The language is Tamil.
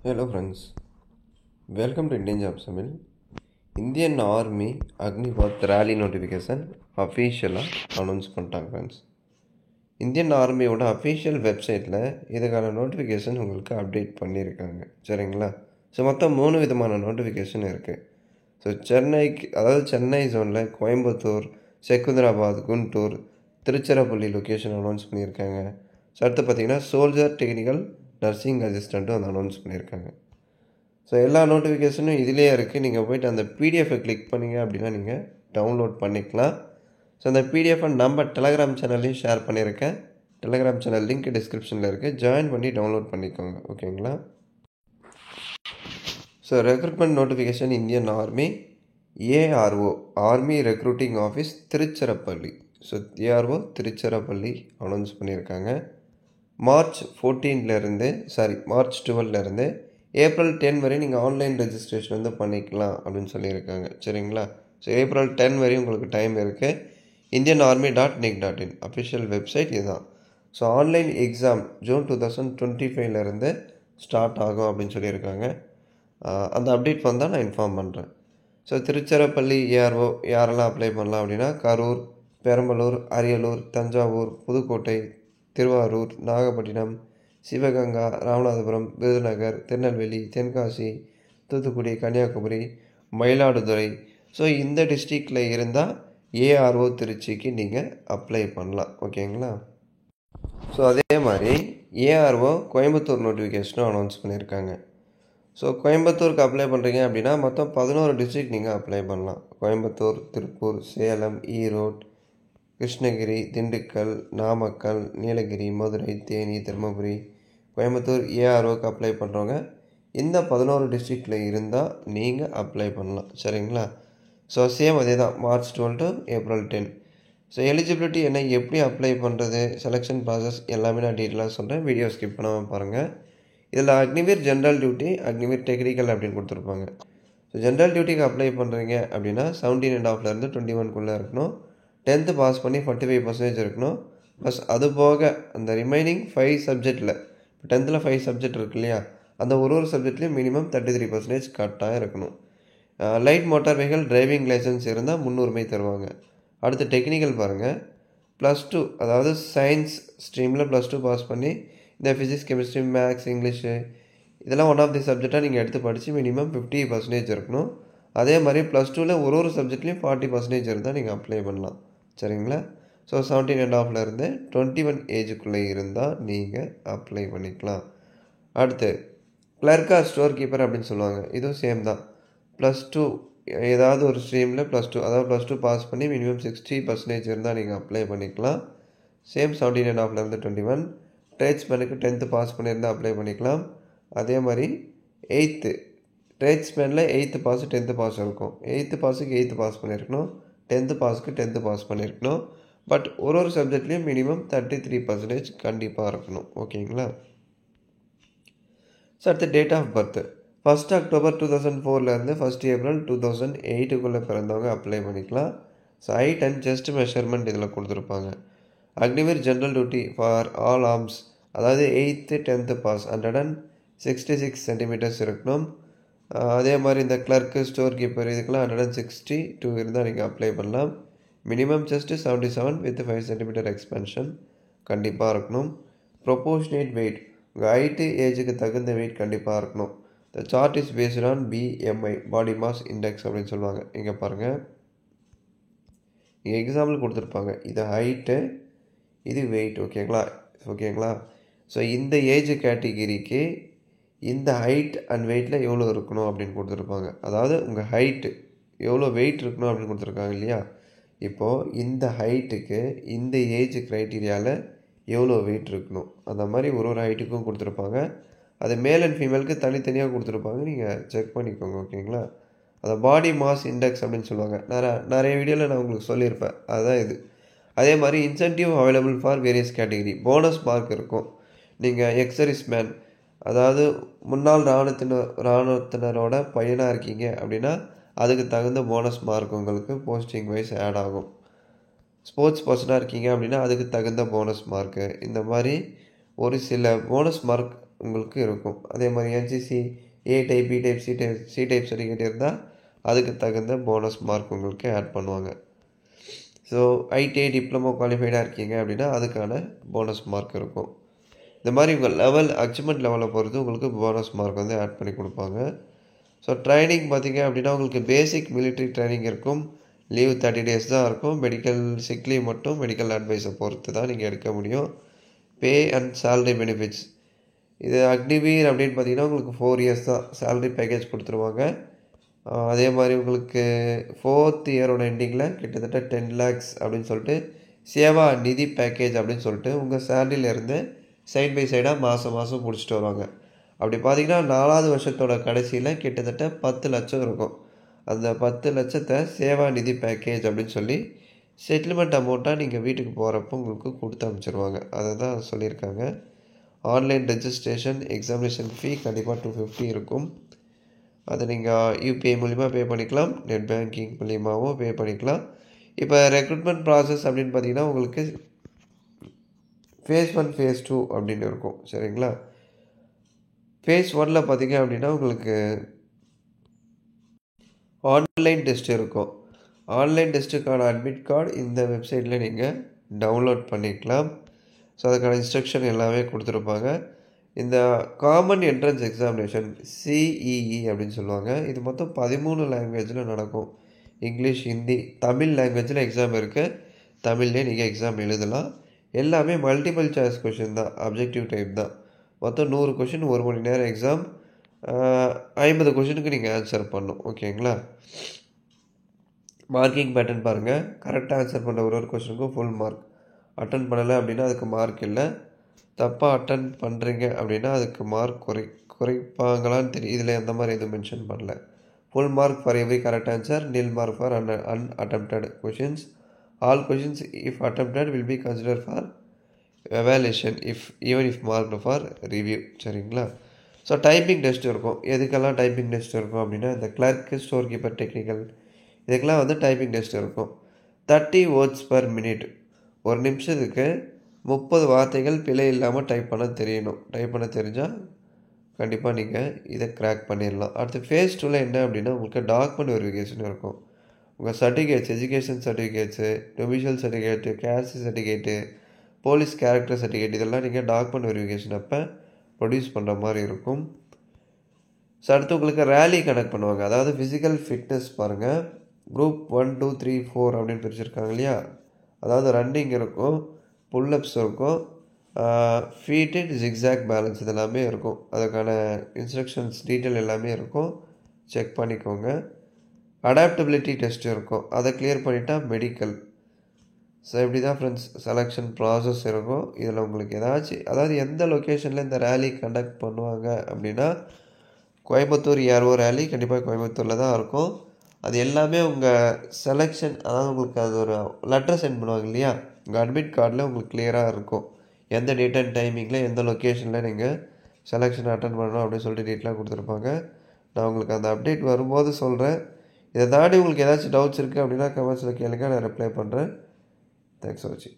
Hello friends, welcome to Indian Job Summit. Indian Army Agnipath rally notification அஃபீஷியலாக அனௌன்ஸ் பண்ணிட்டாங்க ஃப்ரெண்ட்ஸ். இந்தியன் ஆர்மியோட அஃபீஷியல் வெப்சைட்டில் இதுக்கான நோட்டிஃபிகேஷன் உங்களுக்கு அப்டேட் பண்ணியிருக்காங்க. சரிங்களா? ஸோ மொத்தம் 3 விதமான நோட்டிஃபிகேஷன் இருக்குது. ஸோ சென்னை ஜோனில் கோயம்புத்தூர், செகுந்தராபாத், குண்டூர், திருச்சிராப்பள்ளி லொக்கேஷன் அனௌன்ஸ் பண்ணியிருக்காங்க. ஸோ அடுத்து பார்த்திங்கன்னா சோல்ஜர் டெக்னிக்கல் நர்சிங் அசிஸ்டண்ட்டும் வந்து அனௌன்ஸ் பண்ணியிருக்காங்க. ஸோ எல்லா நோட்டிஃபிகேஷனும் இதிலே இருக்குது. நீங்கள் போய்ட்டு அந்த பிடிஎஃபை கிளிக் பண்ணிங்க அப்படின்னா நீங்கள் டவுன்லோட் பண்ணிக்கலாம். ஸோ அந்த பிடிஎஃபை நம்ம டெலகிராம் சேனல்லையும் ஷேர் பண்ணியிருக்கேன். டெலகிராம் சேனல் லிங்க் டிஸ்கிரிப்ஷனில் இருக்குது. ஜாயின் பண்ணி டவுன்லோட் பண்ணிக்கோங்க. ஓகேங்களா? So recruitment notification Indian army ARO army recruiting office Tiruchirappalli. So ARO Tiruchirappalli announce பண்ணியிருக்காங்க. மார்ச் 12லேருந்து ஏப்ரல் 10 வரை நீங்கள் ஆன்லைன் ரெஜிஸ்ட்ரேஷன் வந்து பண்ணிக்கலாம் அப்படின்னு சொல்லியிருக்காங்க. சரிங்களா? ஸோ ஏப்ரல் 10 வரை உங்களுக்கு டைம் இருக்குது. indianarmy.nic.in அஃபிஷியல் வெப்சைட் இதுதான். So online exam June 2025 start ஆகும் அப்படின்னு சொல்லியிருக்காங்க. அந்த அப்டேட் வந்தால் நான் இன்ஃபார்ம் பண்ணுறேன். ஸோ திருச்சிராப்பள்ளி ஏஆர்ஓ யாரெல்லாம் அப்ளை பண்ணலாம் அப்படின்னா கரூர், பெரம்பலூர், அரியலூர், தஞ்சாவூர், புதுக்கோட்டை, திருவாரூர், நாகப்பட்டினம், சிவகங்கா, ராமநாதபுரம், விருதுநகர், திருநெல்வேலி, தென்காசி, தூத்துக்குடி, கன்னியாகுமரி, மயிலாடுதுறை. ஸோ இந்த டிஸ்ட்ரிக்டில் இருந்தால் ஏஆர்ஓ திருச்சிக்கு நீங்கள் அப்ளை பண்ணலாம். ஓகேங்களா? ஸோ அதே மாதிரி ஏஆர்ஓ கோயம்புத்தூர் நோட்டிஃபிகேஷனும் அனௌன்ஸ் பண்ணியிருக்காங்க. ஸோ கோயம்புத்தூருக்கு அப்ளை பண்ணுறீங்க அப்படின்னா மொத்தம் 11 டிஸ்ட்ரிக்ட் நீங்கள் அப்ளை பண்ணலாம். கோயம்புத்தூர், திருப்பூர், சேலம், ஈரோடு, கிருஷ்ணகிரி, திண்டுக்கல், நாமக்கல், நீலகிரி, மதுரை, தேனி, தருமபுரி. கோயம்புத்தூர் ஏஆர்ஓக்கு அப்ளை பண்ணுறவங்க இந்த 11 டிஸ்ட்ரிக்டில் இருந்தால் நீங்கள் அப்ளை பண்ணலாம். சரிங்களா? ஸோ சேம் அதே தான், March 12 to April 10. So eligibility என்ன, எப்படி அப்ளை பண்ணுறது, செலெக்ஷன் ப்ராசஸ் எல்லாமே நான் டீட்டெயிலாக சொல்கிறேன். வீடியோ ஸ்கிப் பண்ணாமல் பாருங்கள். இதில் Agniveer general duty, Agniveer technical அப்படின்னு கொடுத்துருப்பாங்க. ஸோ ஜென்ரல் டியூட்டிக்கு அப்ளை பண்ணுறீங்க அப்படின்னா 17.5லேருந்து 21 இருக்கணும். 10th பாஸ் பண்ணி 45% இருக்கணும். ப்ளஸ் அது போக அந்த ரிமைனிங் 5 சப்ஜெக்டில், இப்போ 10th 5 சப்ஜெக்ட் இருக்கு இல்லையா, அந்த ஒரு சப்ஜெக்ட்லேயும் மினிமம் 33% கட்டாக இருக்கணும். Light motor vehicle driving licence இருந்தால் முன்னுரிமை தருவாங்க. அடுத்து டெக்னிக்கல் பாருங்கள். +2 அதாவது சயின்ஸ் ஸ்ட்ரீமில் +2 பாஸ் பண்ணி இந்த ஃபிசிக்ஸ், கெமிஸ்ட்ரி, மேக்ஸ், இங்கிலீஷு இதெல்லாம் ஒன் ஆஃப் தி சப்ஜெக்டாக நீங்கள் எடுத்து படித்து மினிமம் 50% இருக்கணும். அதே மாதிரி +2ல் ஒரு சப்ஜெக்ட்லேயும் 40% இருந்தால் நீங்கள் அப்ளை பண்ணலாம். சரிங்களா? ஸோ 17.5லேருந்து 21 ஏஜுக்குள்ளே இருந்தால் நீங்கள் அப்ளை பண்ணிக்கலாம். அடுத்து கிளர்க்கா ஸ்டோர் கீப்பர் அப்படின்னு சொல்லுவாங்க. இதுவும் சேம் தான். +2 ஏதாவது ஒரு ஸ்ட்ரீமில் +2 அதாவது +2 பாஸ் பண்ணி மினிமம் 60% இருந்தால் நீங்கள் அப்ளை பண்ணிக்கலாம். சேம் 17.5லேருந்து 21. ட்ரேட்ஸ்மேனுக்கு 10th பாஸ் பண்ணியிருந்தால் அப்ளை பண்ணிக்கலாம். அதே மாதிரி 8th ட்ரேட்ஸ்மேனில் 8th pass 10th pass இருக்கும். 8th பாஸுக்கு 8th பாஸ் பண்ணியிருக்கணும். 10th பாஸுக்கு 10th பாஸ் பண்ணியிருக்கணும். பட் ஒரு சப்ஜெக்ட்லேயும் மினிமம் 33% கண்டிப்பாக இருக்கணும். ஓகேங்களா? ஸோ அடுத்து date of birth 1 October 2004 1 April 2008 பிறந்தவங்க அப்ளை பண்ணிக்கலாம். So height and chest measurement இதில் கொடுத்துருப்பாங்க. Agniveer general duty for all arms அதாவது 8th 10th பாஸ் 166 சென்டிமீட்டர்ஸ் இருக்கணும். அதே மாதிரி இந்த கிளர்க்கு, ஸ்டோர் கீப்பர் இதுக்கெல்லாம் 162 இருந்தால் நீங்கள் அப்ளை பண்ணலாம். மினிமம் செஸ்ட்டு 77 வித் 5 cm எக்ஸ்பென்ஷன் கண்டிப்பாக இருக்கணும். ப்ரொபோர்ஷனேட் வெயிட் உங்கள் ஹைட்டு ஏஜுக்கு தகுந்த வெயிட் கண்டிப்பாக இருக்கணும். The chart is based on BMI body mass index அப்படின்னு சொல்லுவாங்க. இங்கே பாருங்கள், இங்கே எக்ஸாம்பிள் கொடுத்துருப்பாங்க. இது ஹைட்டு, இது வெயிட். ஓகேங்களா? ஸோ இந்த ஏஜ் கேட்டகிரிக்கு இந்த ஹைட் அண்ட் வெயிட்டில் எவ்வளோ இருக்கணும் அப்படின்னு கொடுத்துருப்பாங்க. அதாவது உங்கள் ஹைட்டு எவ்வளோ வெயிட் இருக்கணும் அப்படின்னு கொடுத்துருக்காங்க இல்லையா. இப்போது இந்த ஹைட்டுக்கு இந்த ஏஜ் க்ரைட்டீரியாவில் எவ்வளோ வெயிட் இருக்கணும் அந்த மாதிரி ஒரு ஹைட்டுக்கும் கொடுத்துருப்பாங்க. அது மேல் அண்ட் ஃபீமேலுக்கு தனித்தனியாக கொடுத்துருப்பாங்க. நீங்கள் செக் பண்ணிக்கோங்க. ஓகேங்களா? அதை பாடி மாஸ் இண்டெக்ஸ் அப்படின்னு சொல்லுவாங்க. நிறைய வீடியோவில் நான் உங்களுக்கு சொல்லியிருப்பேன். அதுதான் இது. அதே மாதிரி incentive available for various category bonus mark இருக்கும். நீங்கள் எக்ஸர்வீஸ் மேன் அதாவது முன்னாள் இராணுவத்தினரோட பையனாக இருக்கீங்க அப்படின்னா அதுக்கு தகுந்த போனஸ் மார்க் உங்களுக்கு போஸ்டிங் வைஸ் ஆட் ஆகும். ஸ்போர்ட்ஸ் பர்சனாக இருக்கீங்க அப்படின்னா அதுக்கு தகுந்த போனஸ் மார்க்கு. இந்த மாதிரி ஒரு சில போனஸ் மார்க் உங்களுக்கு இருக்கும். அதே மாதிரி NCC A type, B type, C type certificate இருந்தால் அதுக்கு தகுந்த போனஸ் மார்க் உங்களுக்கு ஆட் பண்ணுவாங்க. ஸோ ஐடிஐ டிப்ளமோ குவாலிஃபைடாக இருக்கீங்க அப்படின்னா அதுக்கான போனஸ் மார்க் இருக்கும். இந்த மாதிரி உங்கள் லெவல் அச்சீவ்மெண்ட் லெவலை பொறுத்து உங்களுக்கு போனஸ் மார்க் வந்து ஆட் பண்ணி கொடுப்பாங்க. ஸோ ட்ரைனிங் பார்த்திங்க அப்படின்னா உங்களுக்கு பேசிக் மிலிட்ரி ட்ரைனிங் இருக்கும். லீவ் 30 days தான் இருக்கும். மெடிக்கல் சிக் லீவ் மட்டும் மெடிக்கல் அட்வைஸை பொறுத்து தான் நீங்கள் எடுக்க முடியும். பே அண்ட் சேலரி பெனிஃபிட்ஸ் இது அக்னிவீர் அப்படின்னு பார்த்தீங்கன்னா உங்களுக்கு 4 years தான் சேலரி பேக்கேஜ் கொடுத்துருவாங்க. அதே மாதிரி உங்களுக்கு 4th இயரோட எண்டிங்கில் கிட்டத்தட்ட 10 lakhs அப்படின்னு சொல்லிட்டு சேவா நிதி பேக்கேஜ் அப்படின்னு சொல்லிட்டு உங்கள் சேலரியிலேருந்து சைட் பை சைடாக மாதம் முடிச்சுட்டு வருவாங்க. அப்படி பார்த்தீங்கன்னா 4வது வருஷத்தோட கடைசியில் கிட்டத்தட்ட 10 லட்சம் இருக்கும். அந்த 10 லட்சத்தை சேவா நிதி பேக்கேஜ் அப்படின்னு சொல்லி செட்டில்மெண்ட் அமௌண்ட்டாக நீங்கள் வீட்டுக்கு போகிறப்போ உங்களுக்கு கொடுத்து அனுப்பிச்சிருவாங்க. அதை தான் சொல்லியிருக்காங்க. ஆன்லைன் ரெஜிஸ்ட்ரேஷன் எக்ஸாமினேஷன் ஃபீ கண்டிப்பாக 250 இருக்கும். அதை நீங்கள் யூபிஐ மூலிமா பே பண்ணிக்கலாம், நெட் பேங்கிங் மூலியமாகவும் பே பண்ணிக்கலாம். இப்போ ரெக்ரூட்மெண்ட் ப்ராசஸ் அப்படின்னு பார்த்தீங்கன்னா உங்களுக்கு phase 1 phase 2 அப்படின்னு இருக்கும். சரிங்களா? phase 1ல் பார்த்தீங்க அப்படின்னா உங்களுக்கு ஆன்லைன் டெஸ்ட் இருக்கும். ஆன்லைன் டெஸ்ட்டுக்கான அட்மிட் கார்டு இந்த வெப்சைட்டில் நீங்கள் டவுன்லோட் பண்ணிக்கலாம். ஸோ அதுக்கான இன்ஸ்ட்ரக்ஷன் எல்லாமே கொடுத்துருப்பாங்க. இந்த காமன் என்ட்ரன்ஸ் எக்ஸாமினேஷன் சிஇஇ அப்படின்னு சொல்லுவாங்க. இது மொத்தம் 13 லாங்குவேஜில் நடக்கும். இங்கிலீஷ், ஹிந்தி, தமிழ் லாங்குவேஜில் எக்ஸாம் இருக்குது. தமிழ்லேயே நீங்கள் எக்ஸாம் எழுதலாம். எல்லாமே மல்டிபிள் சாய்ஸ் கொஷின் தான், அப்ஜெக்டிவ் டைப் தான். மொத்தம் 100 கொஷின் 1 மணி நேரம் எக்ஸாம். 50 கொஷினுக்கு நீங்கள் ஆன்சர் பண்ணணும். ஓகேங்களா? மார்க்கிங் பேட்டர்ன் பாருங்கள். கரெக்டாக ஆன்சர் பண்ணுற ஒரு கொஷினுக்கும் ஃபுல் மார்க். அட்டன் பண்ணலை அப்படின்னா அதுக்கு மார்க் இல்லை. தப்பாக அட்டன் பண்ணுறீங்க அப்படின்னா அதுக்கு மார்க் குறைப்பாங்களான்னு தெரியும். இதில் எந்த மாதிரி எதுவும் மென்ஷன் பண்ணல. Full mark for every correct answer, nil mark for unattempted questions. All questions if attempted will be considered for evaluation even if marked for review. சரிங்களா? ஸோ டைப்பிங் டெஸ்ட் இருக்கும். எதுக்கெல்லாம் டைப்பிங் டெஸ்ட் இருக்கும் அப்படின்னா இந்த கிளர்க்கு, ஸ்டோர் கீப்பர், டெக்னிக்கல் இதுக்கெல்லாம் வந்து டைப்பிங் டெஸ்ட் இருக்கும். 30 words per minute. ஒரு நிமிஷத்துக்கு 30 வார்த்தைகள் பிழை இல்லாமல் டைப் பண்ண தெரியணும். டைப் பண்ண தெரிஞ்சால் கண்டிப்பாக நீங்கள் இதை கிராக் பண்ணிடலாம். அடுத்து phase 2ல் என்ன அப்படின்னா உங்களுக்கு டாக்குமெண்ட் வெரிஃபிகேஷன் இருக்கும். உங்கள் certificates, education certificates, domicile certificate, caste certificate, police character certificate இதெல்லாம் நீங்கள் டாக்குமெண்ட் வெரிஃபிகேஷன் அப்போ ப்ரொடியூஸ் பண்ணுற மாதிரி இருக்கும். ஸோ அடுத்து உங்களுக்கு ரேலி கனெக்ட் பண்ணுவாங்க. அதாவது ஃபிசிக்கல் ஃபிட்னஸ் பாருங்கள். குரூப் 1, 2, 3, 4 அப்படின்னு பிரிச்சுருக்காங்க இல்லையா? அதாவது ரன்னிங் இருக்கும், புல்லப்ஸ் இருக்கும், ஃபீட்டட் ஜிக்ஸாக் பேலன்ஸ் இதெல்லாமே இருக்கும். அதுக்கான இன்ஸ்ட்ரக்ஷன்ஸ் டீட்டெயில் எல்லாமே இருக்கும். செக் பண்ணிக்கோங்க. அடாப்டபிலிட்டி டெஸ்ட் இருக்கும். அதை கிளியர் பண்ணிட்டா மெடிக்கல். ஸோ இப்படி தான் ஃப்ரெண்ட்ஸ் செலெக்ஷன் ப்ராசஸ் இருக்கும். இதில் உங்களுக்கு ஏதாச்சும் அதாவது எந்த லொக்கேஷனில் இந்த ரேலி கண்டக்ட் பண்ணுவாங்க அப்படின்னா கோயம்புத்தூர் ஏர்ஓ ரேலி கண்டிப்பாக கோயம்புத்தூரில் தான் இருக்கும். அது எல்லாமே உங்கள் செலெக்ஷன், அதாவது உங்களுக்கு அது ஒரு லெட்டர் சென்ட் பண்ணுவாங்க இல்லையா? உங்கள் அட்மிட் கார்டில் உங்களுக்கு கிளியராக இருக்கும். எந்த டேட் அண்ட் டைமிங்கில் எந்த லொக்கேஷனில் நீங்கள் செலெக்ஷன் அட்டன் பண்ணணும் அப்படின்னு சொல்லிட்டு டேட்லாம் கொடுத்துருப்பாங்க. நான் உங்களுக்கு அந்த அப்டேட் வரும்போது சொல்கிறேன். இதை தாண்டி உங்களுக்கு ஏதாச்சும் டவுட்ஸ் இருக்குது அப்படின்னா கமெண்ட்ஸில் கேளுங்க, நான் ரிப்ளை பண்ணுறேன். தேங்க்ஸ் ஃபார் வாட்சிங்.